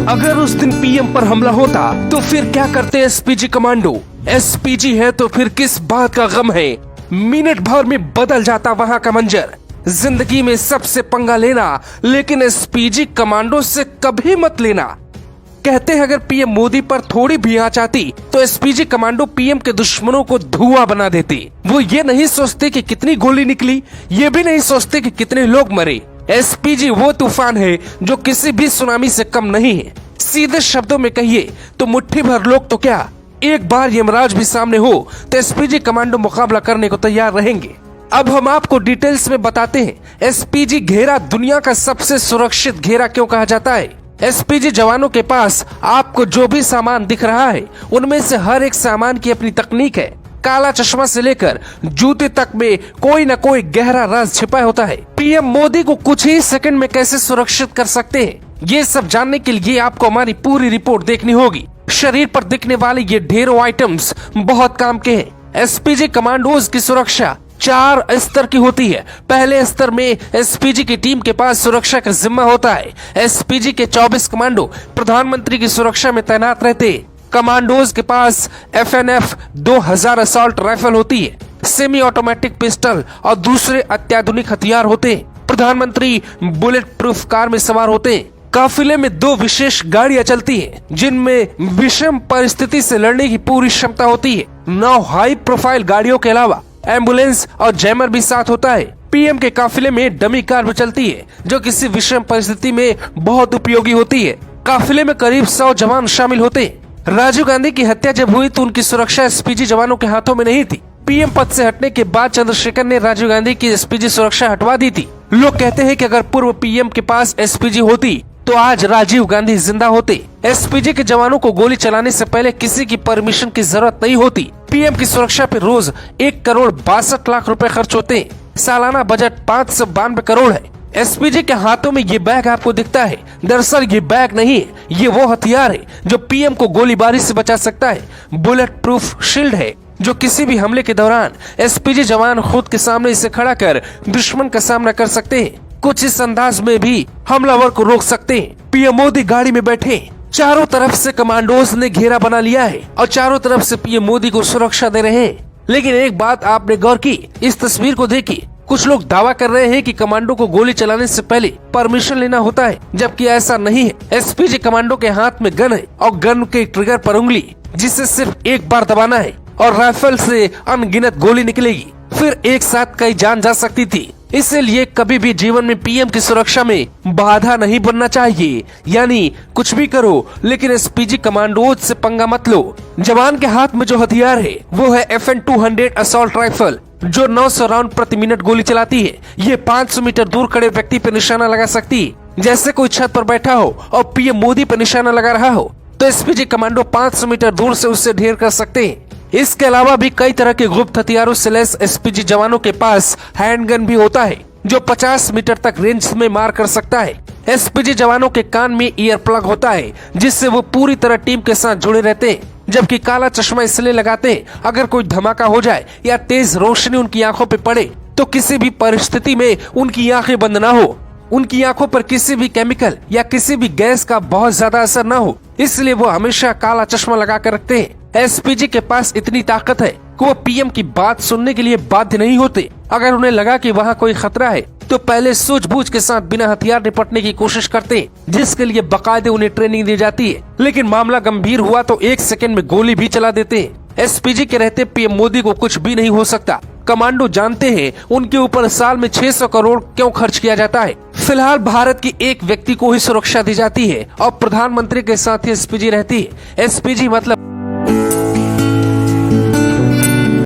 अगर उस दिन पीएम पर हमला होता तो फिर क्या करते एसपीजी कमांडो। एसपीजी है तो फिर किस बात का गम है। मिनट भर में बदल जाता वहां का मंजर। जिंदगी में सबसे पंगा लेना, लेकिन एसपीजी कमांडो से कभी मत लेना। कहते हैं अगर पीएम मोदी पर थोड़ी भी आंच आती तो एसपीजी कमांडो पीएम के दुश्मनों को धुआं बना देते। वो ये नहीं सोचते कि कितनी गोली निकली, ये भी नहीं सोचते कि कितने लोग मरे। एसपीजी वो तूफान है जो किसी भी सुनामी से कम नहीं है। सीधे शब्दों में कहिए तो मुट्ठी भर लोग तो क्या, एक बार यमराज भी सामने हो तो एसपीजी कमांडो मुकाबला करने को तैयार रहेंगे। अब हम आपको डिटेल्स में बताते हैं एसपीजी घेरा दुनिया का सबसे सुरक्षित घेरा क्यों कहा जाता है। एसपीजी जवानों के पास आपको जो भी सामान दिख रहा है उनमें से हर एक सामान की अपनी तकनीक है। काला चश्मा से लेकर जूते तक में कोई न कोई गहरा राज छिपा होता है। पीएम मोदी को कुछ ही सेकंड में कैसे सुरक्षित कर सकते हैं, ये सब जानने के लिए आपको हमारी पूरी रिपोर्ट देखनी होगी। शरीर पर दिखने वाले ये ढेरों आइटम्स बहुत काम के हैं। एसपीजी कमांडोज की सुरक्षा 4 स्तर की होती है। पहले स्तर में एसपीजी की टीम के पास सुरक्षा का जिम्मा होता है। एसपीजी के 24 कमांडो प्रधानमंत्री की सुरक्षा में तैनात रहते हैं। कमांडोज के पास FNF 2000 असॉल्ट राइफल होती है, सेमी ऑटोमेटिक पिस्टल और दूसरे अत्याधुनिक हथियार होते हैं। प्रधानमंत्री बुलेट प्रूफ कार में सवार होते हैं। काफिले में 2 विशेष गाड़ियां चलती हैं, जिनमें विषम परिस्थिति से लड़ने की पूरी क्षमता होती है। 9 हाई प्रोफाइल गाड़ियों के अलावा एम्बुलेंस और जैमर भी साथ होता है। पीएम के काफिले में डमी कार भी चलती है, जो किसी विषम परिस्थिति में बहुत उपयोगी होती है। काफिले में करीब 100 जवान शामिल होते हैं। राजीव गांधी की हत्या जब हुई तो उनकी सुरक्षा एसपीजी जवानों के हाथों में नहीं थी। पीएम पद से हटने के बाद चंद्रशेखर ने राजीव गांधी की एसपीजी सुरक्षा हटवा दी थी। लोग कहते हैं कि अगर पूर्व पीएम के पास एसपीजी होती तो आज राजीव गांधी जिंदा होते। एसपीजी के जवानों को गोली चलाने से पहले किसी की परमिशन की जरूरत नहीं होती। पीएम की सुरक्षा पे रोज 1,62,00,000 रुपए खर्च होते हैं। सालाना बजट 592 करोड़ है। एसपीजी के हाथों में ये बैग आपको दिखता है, दरअसल ये बैग नहीं है, ये वो हथियार है जो पीएम को गोलीबारी से बचा सकता है। बुलेट प्रूफ शील्ड है जो किसी भी हमले के दौरान एसपीजी जवान खुद के सामने इसे खड़ा कर दुश्मन का सामना कर सकते हैं। कुछ इस अंदाज में भी हमलावर को रोक सकते हैं। पीएम मोदी गाड़ी में बैठे, चारों तरफ से कमांडोज ने घेरा बना लिया है और चारों तरफ से पीएम मोदी को सुरक्षा दे रहे हैं। लेकिन एक बात आपने गौर की, इस तस्वीर को देखिए, कुछ लोग दावा कर रहे हैं कि कमांडो को गोली चलाने से पहले परमिशन लेना होता है, जबकि ऐसा नहीं है। एसपीजी कमांडो के हाथ में गन है और गन के ट्रिगर पर उंगली, जिसे सिर्फ एक बार दबाना है और राइफल से अनगिनत गोली निकलेगी। फिर एक साथ कई जान जा सकती थी। इसलिए कभी भी जीवन में पीएम की सुरक्षा में बाधा नहीं बनना चाहिए। यानी कुछ भी करो, लेकिन एसपीजी कमांडोज से पंगा मत लो। जवान के हाथ में जो हथियार है वो है FN 200 असॉल्ट राइफल, जो 900 राउंड प्रति मिनट गोली चलाती है। ये 500 मीटर दूर खड़े व्यक्ति पर निशाना लगा सकती है। जैसे कोई छत पर बैठा हो और पीएम मोदी पर निशाना लगा रहा हो तो एसपीजी कमांडो 500 मीटर दूर से उससे ढेर कर सकते हैं। इसके अलावा भी कई तरह के गुप्त हथियारों से लैस एसपीजी जवानों के पास हैंडगन भी होता है, जो 50 मीटर तक रेंज में मार कर सकता है। एसपीजी जवानों के कान में ईयर प्लग होता है, जिससे वो पूरी तरह टीम के साथ जुड़े रहते हैं। जबकि काला चश्मा इसलिए लगाते हैं, अगर कोई धमाका हो जाए या तेज रोशनी उनकी आंखों पे पड़े तो किसी भी परिस्थिति में उनकी आंखें बंद ना हो, उनकी आंखों पर किसी भी केमिकल या किसी भी गैस का बहुत ज्यादा असर न हो, इसलिए वो हमेशा काला चश्मा लगा कर रखते हैं। एसपीजी के पास इतनी ताकत है कि वो पीएम की बात सुनने के लिए बाध्य नहीं होते। अगर उन्हें लगा कि वहाँ कोई खतरा है तो पहले सूझबूझ के साथ बिना हथियार निपटने की कोशिश करते हैं, जिसके लिए बाकायदे उन्हें ट्रेनिंग दी जाती है। लेकिन मामला गंभीर हुआ तो 1 सेकंड में गोली भी चला देते हैं। एसपीजी के रहते पीएम मोदी को कुछ भी नहीं हो सकता। कमांडो जानते हैं उनके ऊपर साल में 600 करोड़ क्यों खर्च किया जाता है। फिलहाल भारत की एक व्यक्ति को ही सुरक्षा दी जाती है और प्रधानमंत्री के साथ ही एसपीजी रहती है। एसपीजी मतलब